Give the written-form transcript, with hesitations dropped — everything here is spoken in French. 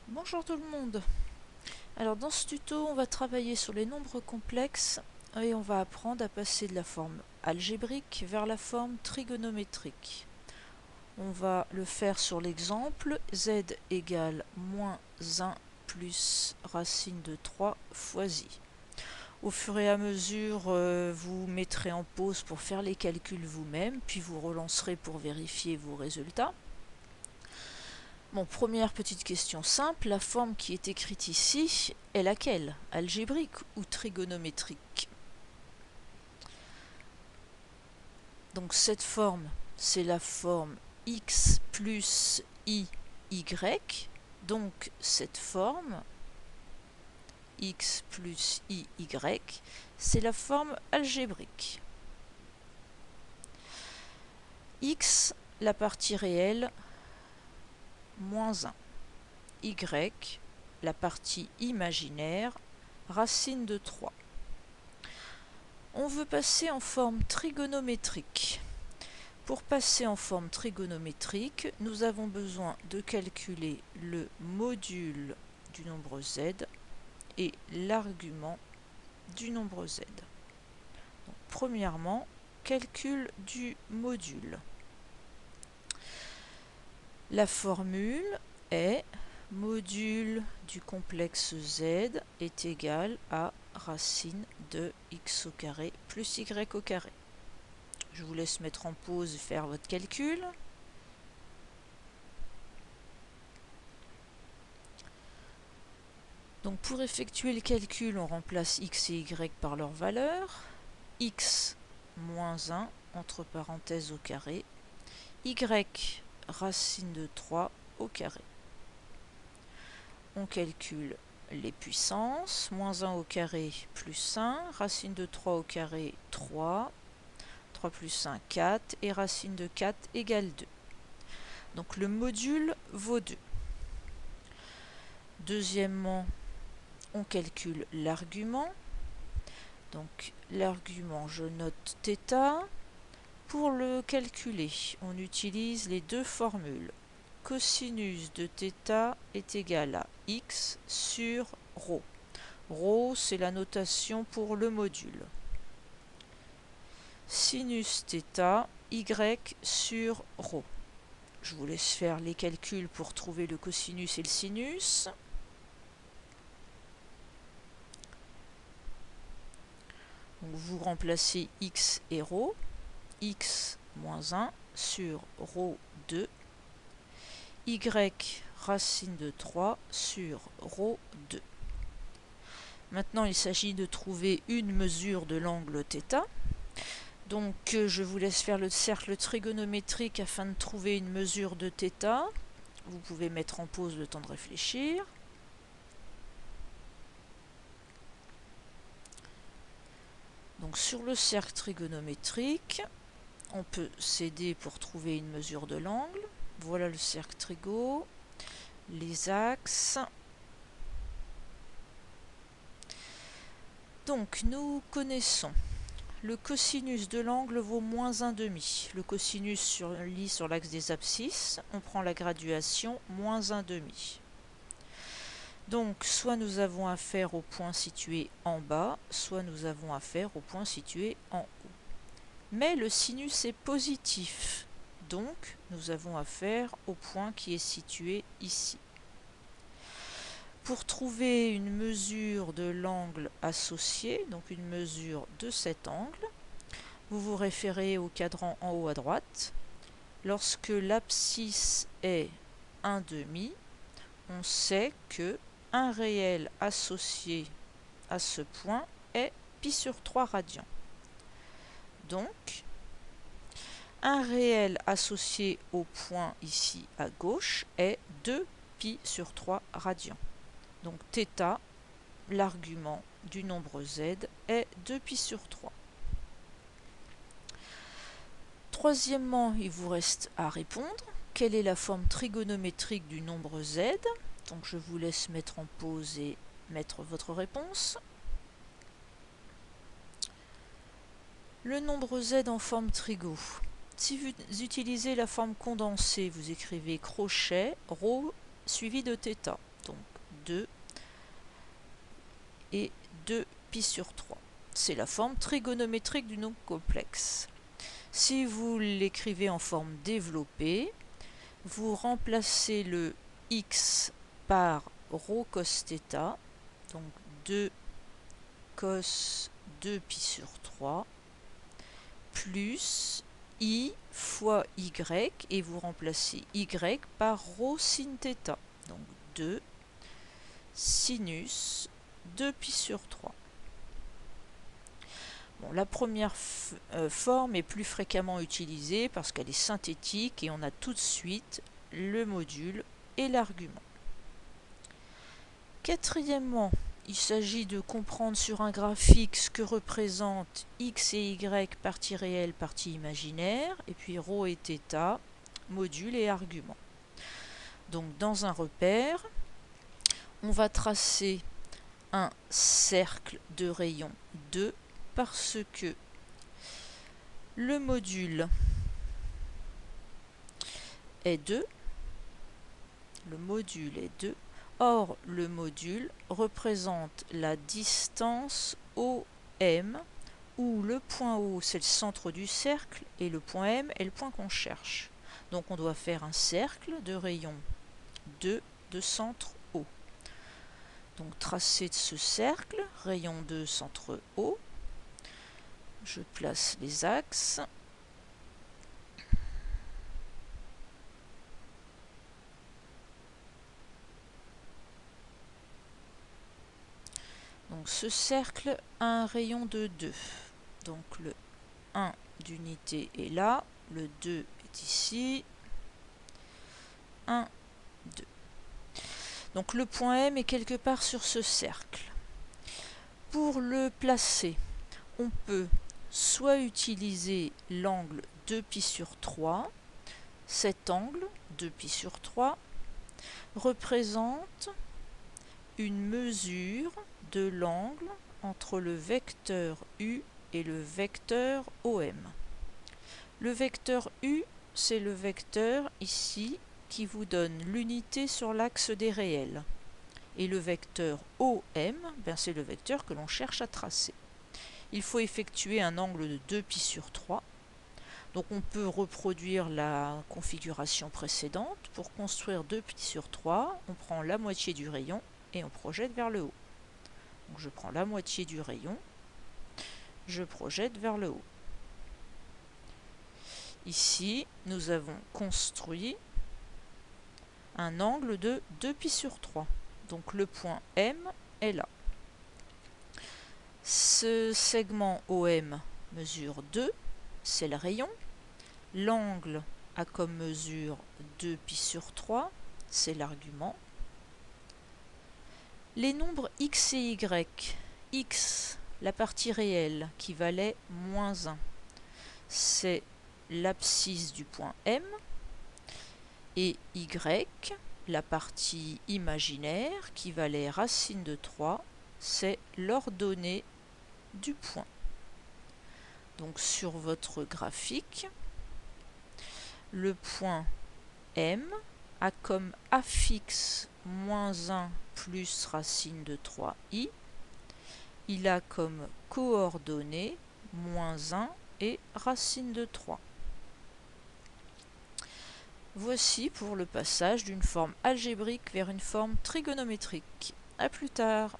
Bonjour tout le monde. Alors dans ce tuto, on va travailler sur les nombres complexes et on va apprendre à passer de la forme algébrique vers la forme trigonométrique. On va le faire sur l'exemple z égale moins 1 plus racine de 3 fois i. Au fur et à mesure, vous mettrez en pause pour faire les calculs vous-même, puis vous relancerez pour vérifier vos résultats. Bon, première petite question simple, la forme qui est écrite ici est laquelle? Algébrique ou trigonométrique? Donc cette forme, c'est la forme x plus i, y. Donc cette forme, x plus i, y, c'est la forme algébrique. X, la partie réelle, moins 1. Y, la partie imaginaire, racine de 3. On veut passer en forme trigonométrique. Pour passer en forme trigonométrique, nous avons besoin de calculer le module du nombre z et l'argument du nombre z. Donc, premièrement, calcul du module. La formule est module du complexe z est égal à racine de x au carré plus y au carré. Je vous laisse mettre en pause et faire votre calcul. Donc pour effectuer le calcul, on remplace x et y par leur valeur. X moins 1 entre parenthèses au carré. Y racine de 3 au carré. On calcule les puissances. Moins 1 au carré plus 1. Racine de 3 au carré 3. 3 plus 1, 4. Et racine de 4 égale 2. Donc le module vaut 2. Deuxièmement, on calcule l'argument. Donc l'argument, je note θ. Pour le calculer, on utilise les deux formules. Cosinus de θ est égal à x sur ρ. Ρ, c'est la notation pour le module. Sinus θ, y sur ρ. Je vous laisse faire les calculs pour trouver le cosinus et le sinus. Donc vous remplacez x et ρ. X moins 1 sur ρ 2. Y racine de 3 sur ρ 2. Maintenant, il s'agit de trouver une mesure de l'angle θ. Donc, je vous laisse faire le cercle trigonométrique afin de trouver une mesure de θ. Vous pouvez mettre en pause le temps de réfléchir. Donc, sur le cercle trigonométrique, on peut s'aider pour trouver une mesure de l'angle. Voilà le cercle trigo, les axes. Donc, nous connaissons le cosinus de l'angle vaut moins 1,5. Le cosinus lit sur l'axe des abscisses. On prend la graduation moins 1,5. Donc, soit nous avons affaire au point situé en bas, soit nous avons affaire au point situé en haut. Mais le sinus est positif. Donc, nous avons affaire au point qui est situé ici. Pour trouver une mesure de l'angle associé, donc une mesure de cet angle, vous vous référez au cadran en haut à droite. Lorsque l'abscisse est 1,5, on sait que un réel associé à ce point est pi sur 3 radians. Donc, un réel associé au point ici à gauche est 2 pi sur 3 radians. Donc θ, l'argument du nombre z, est 2 pi sur 3. Troisièmement, il vous reste à répondre. Quelle est la forme trigonométrique du nombre z? Donc je vous laisse mettre en pause et mettre votre réponse. Le nombre z en forme trigo. Si vous utilisez la forme condensée, vous écrivez crochet, ρ suivi de θ. Donc et 2π sur 3. C'est la forme trigonométrique du nombre complexe. Si vous l'écrivez en forme développée, vous remplacez le x par rho cos θ, donc 2 cos 2π sur 3, plus i fois y, et vous remplacez y par rho sin θ, donc 2 sinus 2π sur 3. Bon, la première forme est plus fréquemment utilisée parce qu'elle est synthétique et on a tout de suite le module et l'argument. Quatrièmement, il s'agit de comprendre sur un graphique ce que représentent x et y, partie réelle, partie imaginaire, et puis ρ et θ, module et argument. Donc dans un repère, on va tracer un cercle de rayon 2 parce que le module est 2, or le module représente la distance OM, où le point O c'est le centre du cercle et le point M est le point qu'on cherche. Donc on doit faire un cercle de rayon 2 de centre O. Donc tracé de ce cercle, rayon 2, centre O, je place les axes. Donc ce cercle a un rayon de 2. Donc le 1 d'unité est là, le 2 est ici, 1, 2. Donc le point M est quelque part sur ce cercle. Pour le placer, on peut soit utiliser l'angle 2π sur 3. Cet angle, 2π sur 3, représente une mesure de l'angle entre le vecteur U et le vecteur OM. Le vecteur U, c'est le vecteur ici qui vous donne l'unité sur l'axe des réels. Et le vecteur OM, c'est le vecteur que l'on cherche à tracer. Il faut effectuer un angle de 2π sur 3. Donc on peut reproduire la configuration précédente. Pour construire 2π sur 3, on prend la moitié du rayon et on projette vers le haut. Donc je prends la moitié du rayon, je projette vers le haut. Ici, nous avons construit un angle de 2π sur 3. Donc le point M est là. Ce segment OM mesure 2, c'est le rayon. L'angle a comme mesure 2π sur 3, c'est l'argument. Les nombres x et y, x, la partie réelle qui valait moins 1, c'est l'abscisse du point M, et y, la partie imaginaire qui valait racine de 3, c'est l'ordonnée du point. Donc sur votre graphique, le point M a comme affixe moins 1 plus racine de 3i. Il a comme coordonnées moins 1 et racine de 3. Voici pour le passage d'une forme algébrique vers une forme trigonométrique. À plus tard.